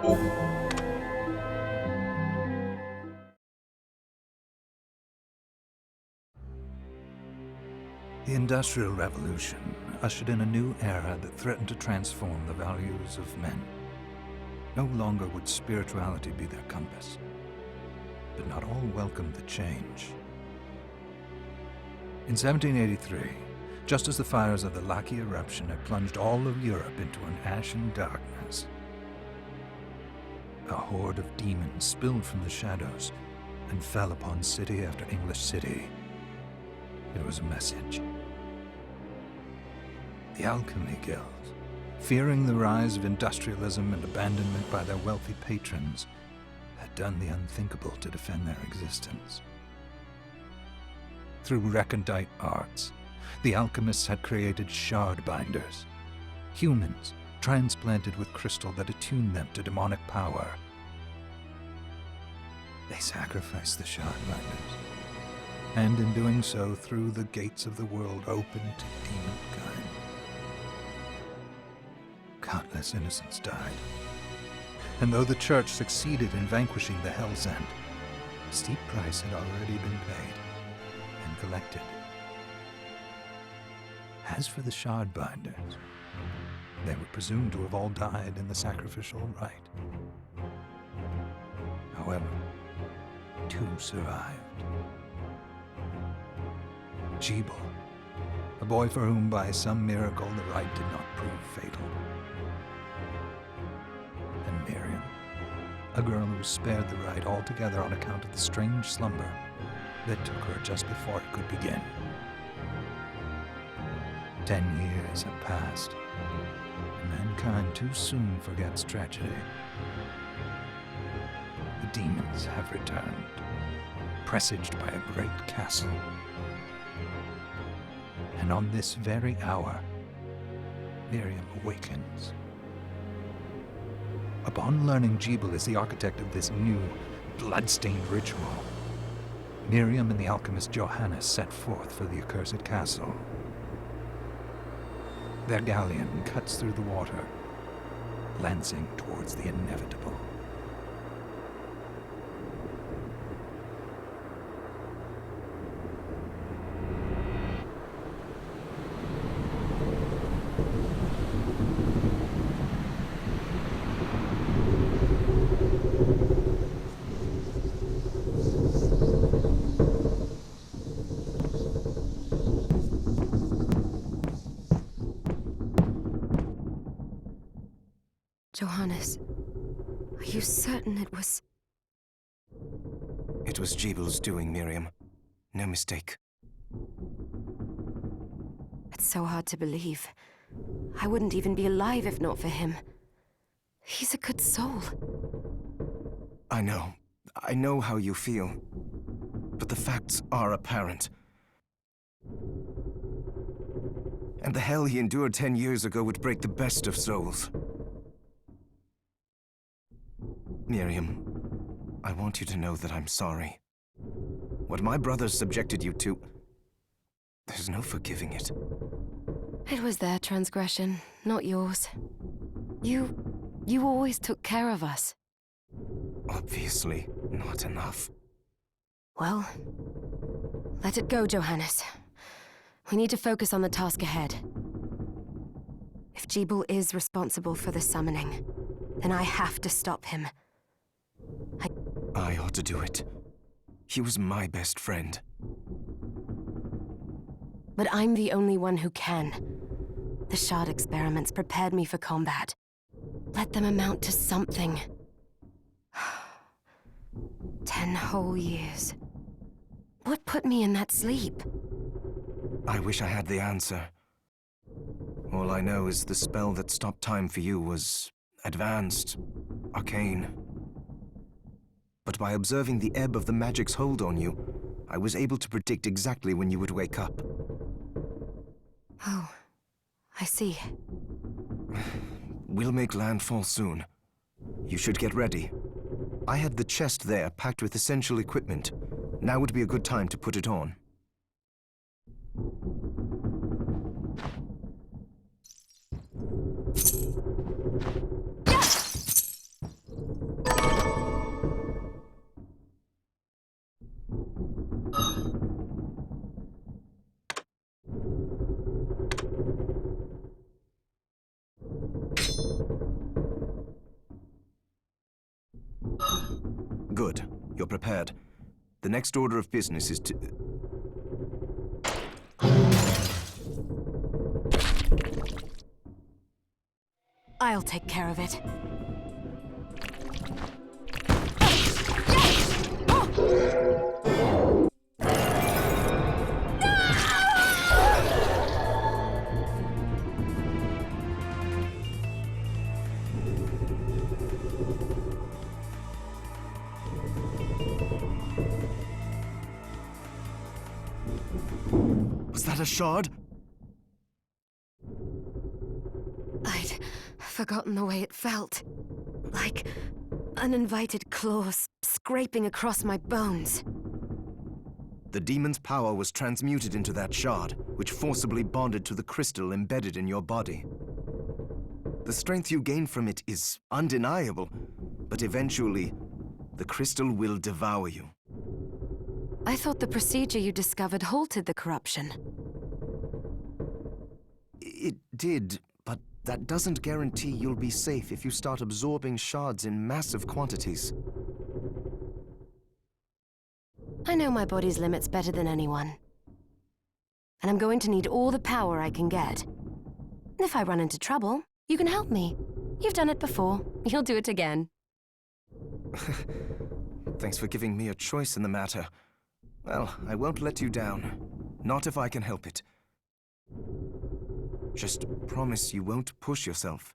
The Industrial Revolution ushered in a new era that threatened to transform the values of men. No longer would spirituality be their compass, but not all welcomed the change. In 1783, just as the fires of the Laki eruption had plunged all of Europe into an ashen darkness, a horde of demons spilled from the shadows and fell upon city after English city. It was a message. The Alchemy Guild, fearing the rise of industrialism and abandonment by their wealthy patrons, had done the unthinkable to defend their existence. Through recondite arts, the alchemists had created shard binders, humans transplanted with crystal that attuned them to demonic power. They sacrificed the shard binders, and in doing so threw the gates of the world open to demonkind. Countless innocents died, and though the Church succeeded in vanquishing the Hell's End, a steep price had already been paid and collected. As for the shard binders, they were presumed to have all died in the sacrificial rite. However, 2 survived. Jebel, a boy for whom by some miracle the rite did not prove fatal. And Miriam, a girl who was spared the rite altogether on account of the strange slumber that took her just before it could begin. 10 years have passed, and mankind too soon forgets tragedy. The demons have returned, presaged by a great castle. And on this very hour, Miriam awakens. Upon learning Jebel is the architect of this new, bloodstained ritual, Miriam and the alchemist Johannes set forth for the accursed castle. Their galleon cuts through the water, lancing towards the inevitable. Johannes, are you certain it was... It was Jebel's doing, Miriam. No mistake. It's so hard to believe. I wouldn't even be alive if not for him. He's a good soul. I know how you feel. But the facts are apparent. And the hell he endured 10 years ago would break the best of souls. Miriam, I want you to know that I'm sorry. What my brothers subjected you to, there's no forgiving it. It was their transgression, not yours. You always took care of us. Obviously, not enough. Well, let it go, Johannes. We need to focus on the task ahead. If Jebel is responsible for the summoning, then I have to stop him. I ought to do it. He was my best friend. But I'm the only one who can. The shard experiments prepared me for combat. Let them amount to something. 10 whole years. What put me in that sleep? I wish I had the answer. All I know is the spell that stopped time for you was advanced, arcane. But by observing the ebb of the magic's hold on you, I was able to predict exactly when you would wake up. Oh, I see. We'll make landfall soon. You should get ready. I had the chest there packed with essential equipment. Now would be a good time to put it on. Good. You're prepared. The next order of business is to... I'll take care of it. Was that a shard? I'd forgotten the way it felt. Like uninvited claws scraping across my bones. The demon's power was transmuted into that shard, which forcibly bonded to the crystal embedded in your body. The strength you gain from it is undeniable, but eventually, the crystal will devour you. I thought the procedure you discovered halted the corruption. It did, but that doesn't guarantee you'll be safe if you start absorbing shards in massive quantities. I know my body's limits better than anyone. And I'm going to need all the power I can get. If I run into trouble, you can help me. You've done it before. You'll do it again. Thanks for giving me a choice in the matter. Well, I won't let you down. Not if I can help it. Just promise you won't push yourself.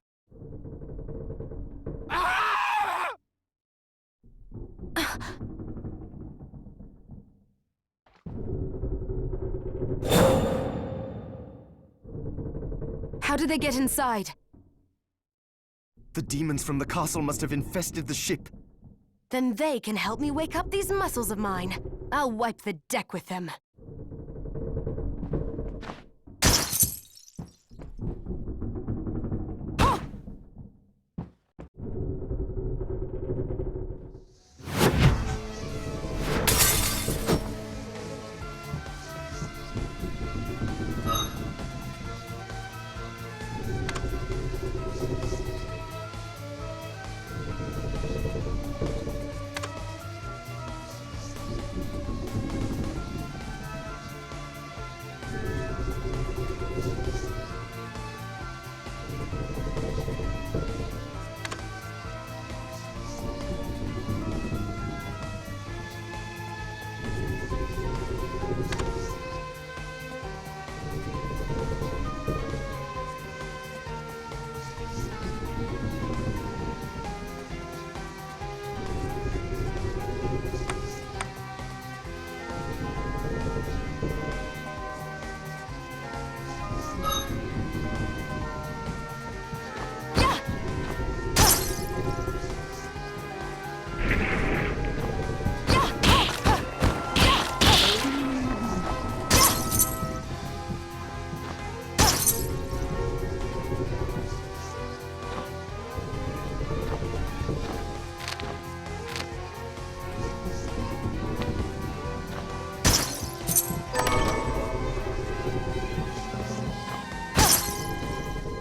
How did they get inside? The demons from the castle must have infested the ship. Then they can help me wake up these muscles of mine. I'll wipe the deck with them.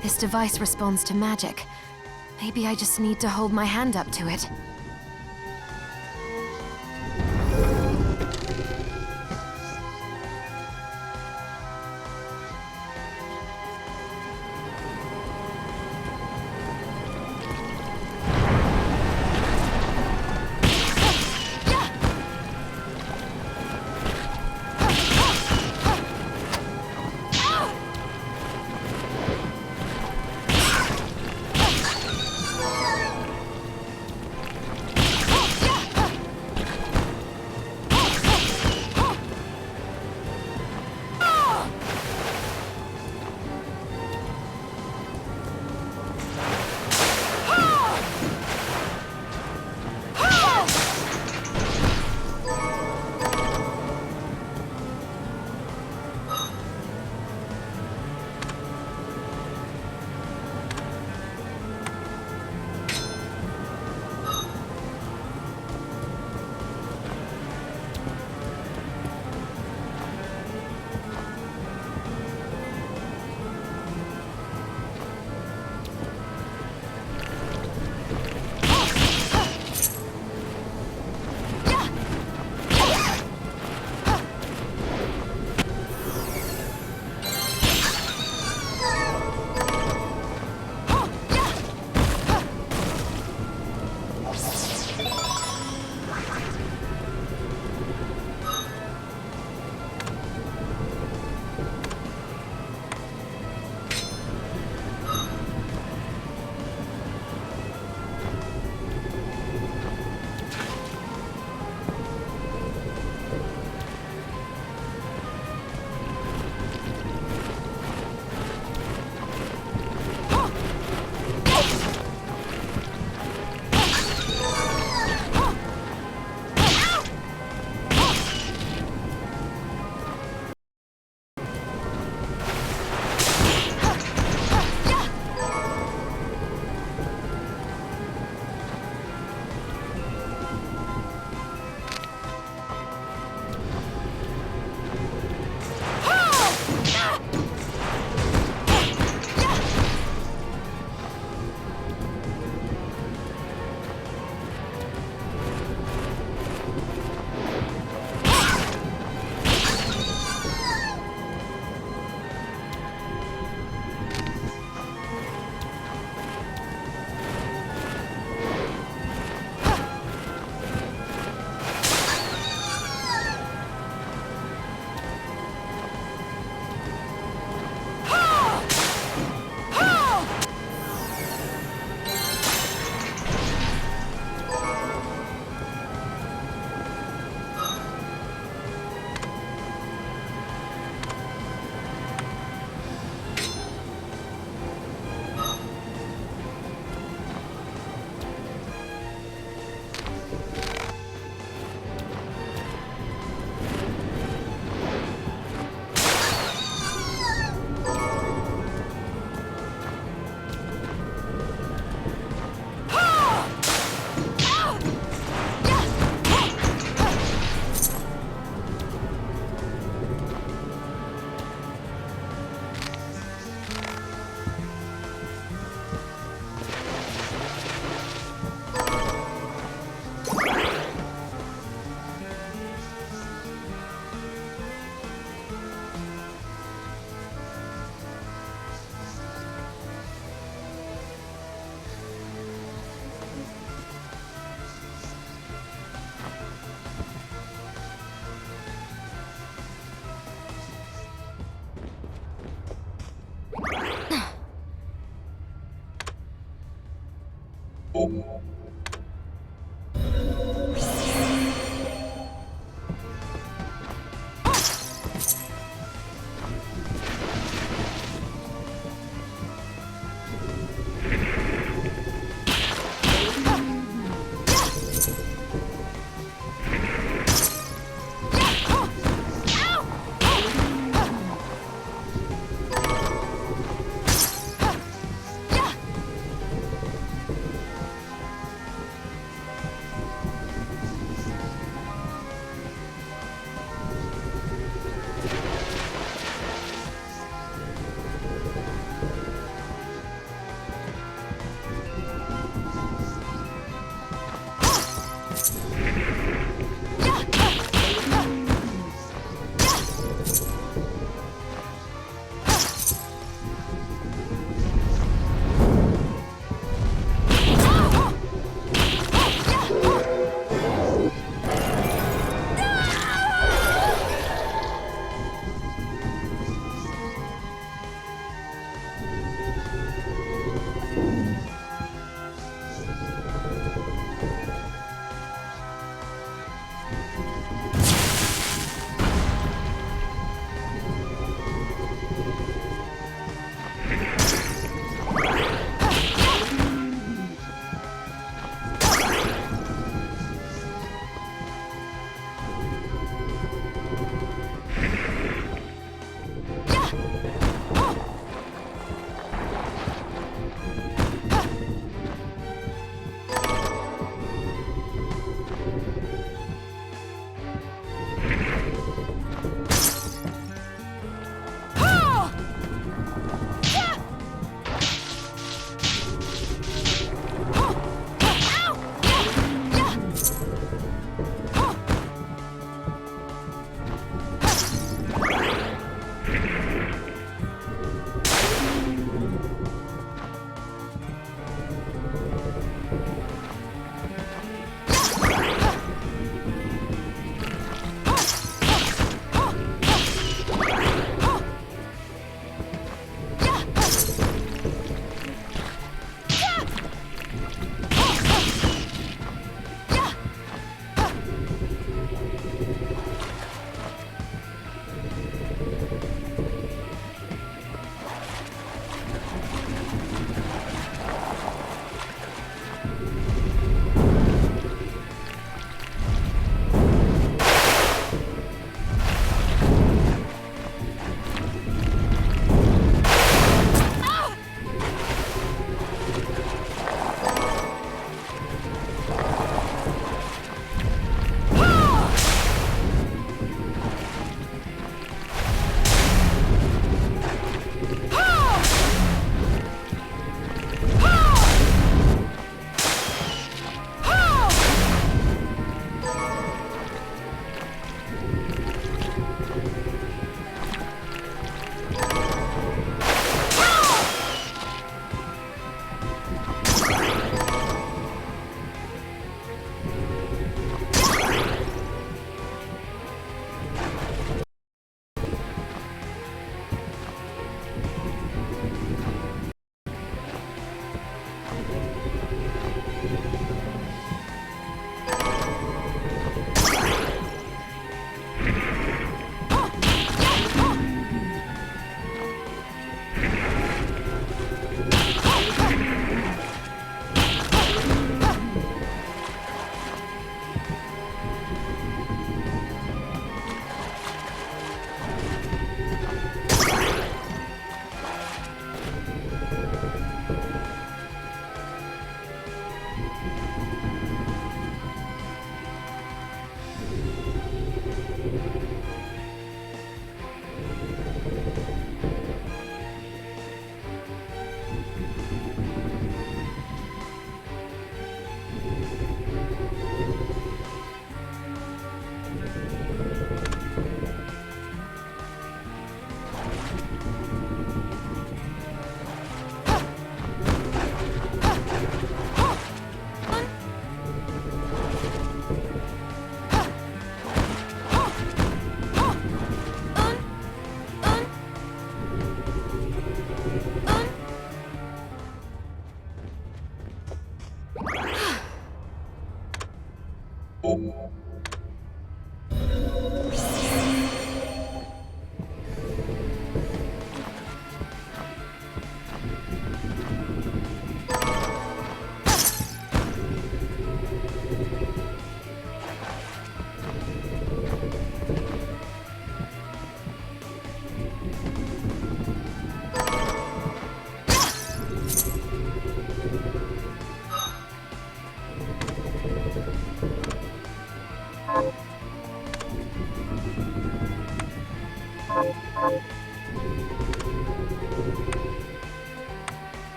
This device responds to magic. Maybe I just need to hold my hand up to it.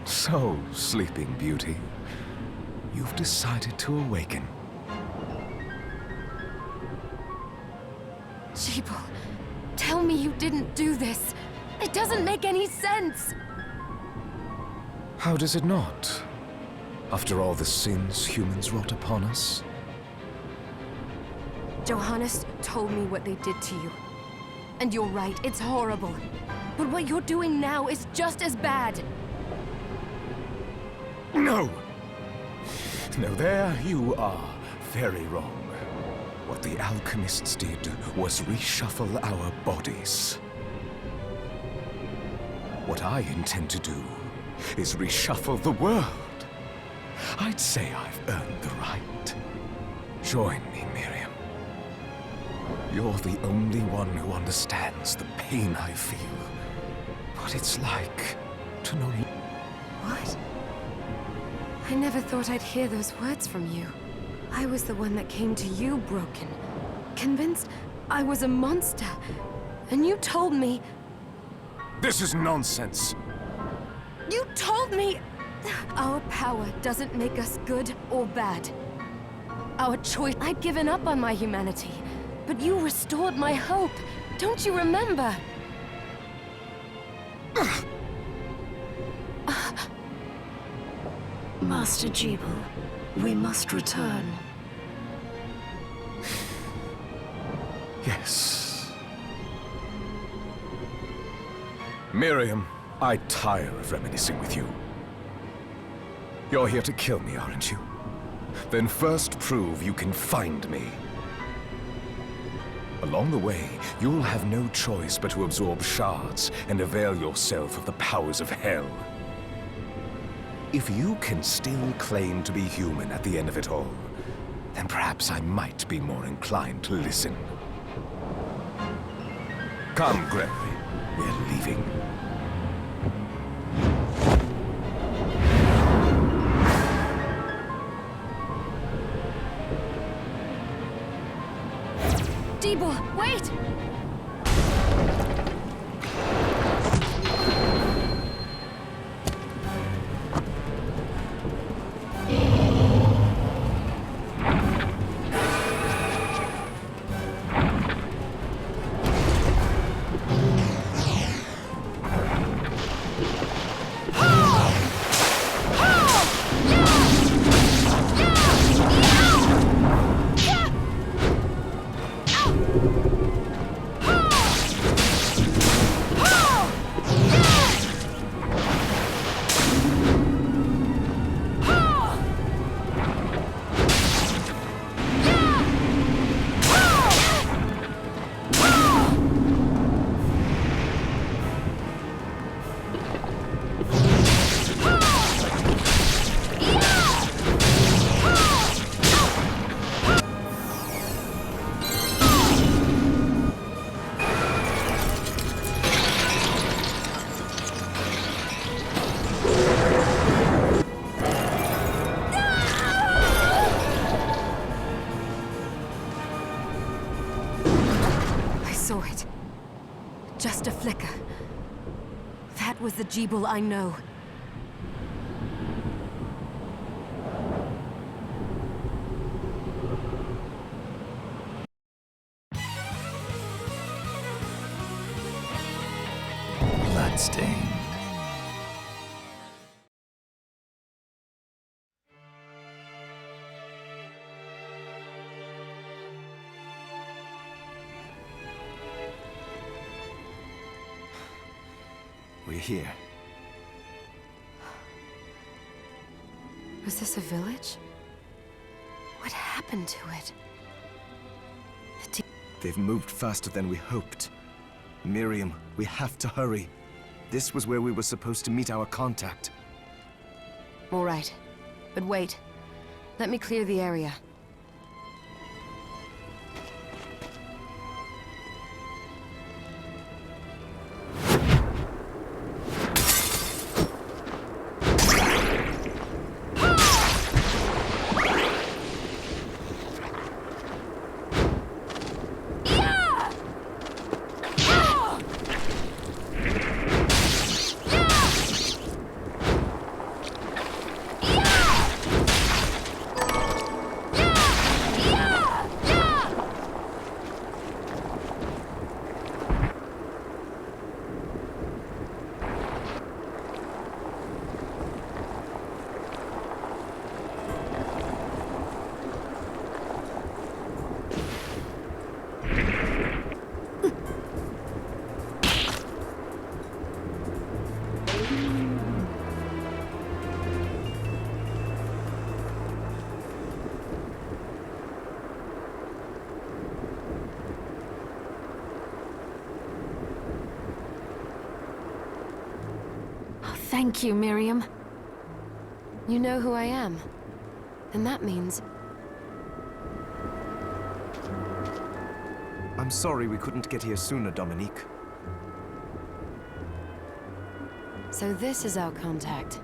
So, Sleeping Beauty, you've decided to awaken. Jeeble, tell me you didn't do this. It doesn't make any sense. How does it not? After all the sins humans wrought upon us? Johannes told me what they did to you. And you're right, it's horrible. But what you're doing now is just as bad. No! No, there you are. Very wrong. What the alchemists did was reshuffle our bodies. What I intend to do is reshuffle the world. I'd say I've earned the right. Join me, Miriam. You're the only one who understands the pain I feel. What it's like to know you. What? I never thought I'd hear those words from you. I was the one that came to you broken, convinced I was a monster. And you told me... This is nonsense. You told me... Our power doesn't make us good or bad. Our choice... I'd given up on my humanity, but you restored my hope. Don't you remember? Master Jeeble, we must return. Yes. Miriam, I tire of reminiscing with you. You're here to kill me, aren't you? Then first prove you can find me. Along the way, you'll have no choice but to absorb shards and avail yourself of the powers of hell. If you can still claim to be human at the end of it all, then perhaps I might be more inclined to listen. Come, Gregory. We're leaving. Jeeble, wait! Saw it. Just a flicker. That was the Jeeble I know. Bloodstained. We're here. Was this a village? What happened to it? They've moved faster than we hoped. Miriam, we have to hurry. This was where we were supposed to meet our contact. All right. But wait. Let me clear the area. Thank you, Miriam. You know who I am. And that means... I'm sorry we couldn't get here sooner, Dominique. So this is our contact.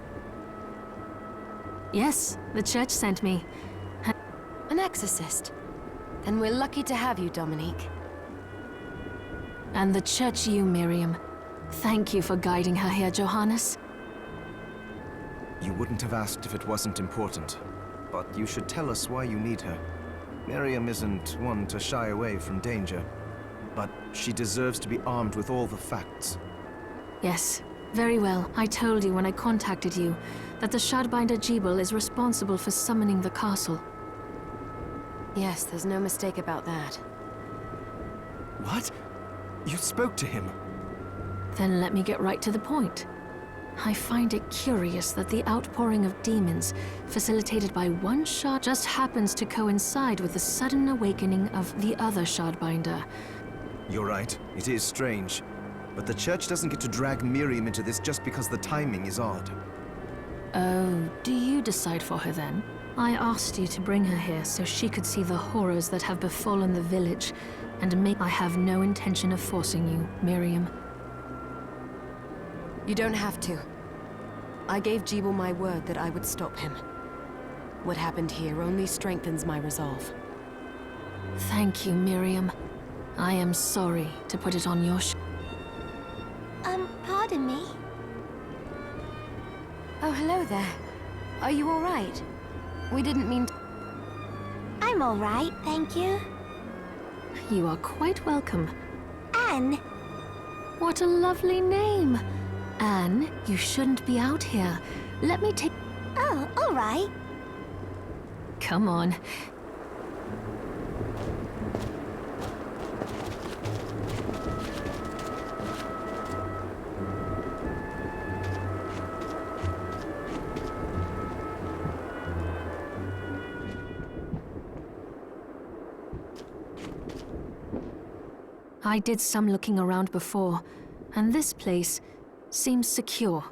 Yes, the church sent me. An exorcist. Then we're lucky to have you, Dominique. And the church you, Miriam. Thank you for guiding her here, Johannes. You wouldn't have asked if it wasn't important. But you should tell us why you need her. Miriam isn't one to shy away from danger. But she deserves to be armed with all the facts. Yes, very well. I told you when I contacted you that the Shardbinder Jebel is responsible for summoning the castle. Yes, there's no mistake about that. What? You spoke to him? Then let me get right to the point. I find it curious that the outpouring of demons, facilitated by one shard, just happens to coincide with the sudden awakening of the other Shardbinder. You're right, it is strange. But the church doesn't get to drag Miriam into this just because the timing is odd. Oh, do you decide for her then? I asked you to bring her here so she could see the horrors that have befallen the village, and I have no intention of forcing you, Miriam. You don't have to. I gave Jebel my word that I would stop him. What happened here only strengthens my resolve. Thank you, Miriam. I am sorry to put it on your Pardon me? Oh, hello there. Are you all right? We didn't mean to... I'm all right, thank you. You are quite welcome. Anne. What a lovely name! Anne, you shouldn't be out here. Let me take... Oh, all right. Come on. I did some looking around before, and this place seems secure.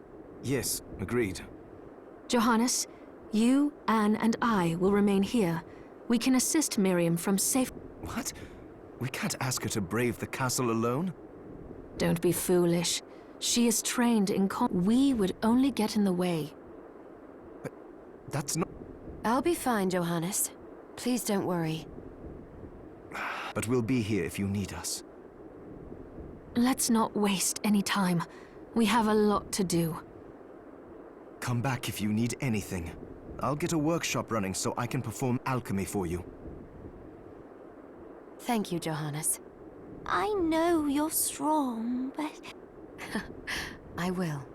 Yes, agreed. Johannes, you, Anne, and I will remain here. We can assist Miriam from safe... What? We can't ask her to brave the castle alone? Don't be foolish. She is trained in We would only get in the way. But that's not... I'll be fine, Johannes. Please don't worry. But we'll be here if you need us. Let's not waste any time. We have a lot to do. Come back if you need anything. I'll get a workshop running so I can perform alchemy for you. Thank you, Johannes. I know you're strong, but... I will.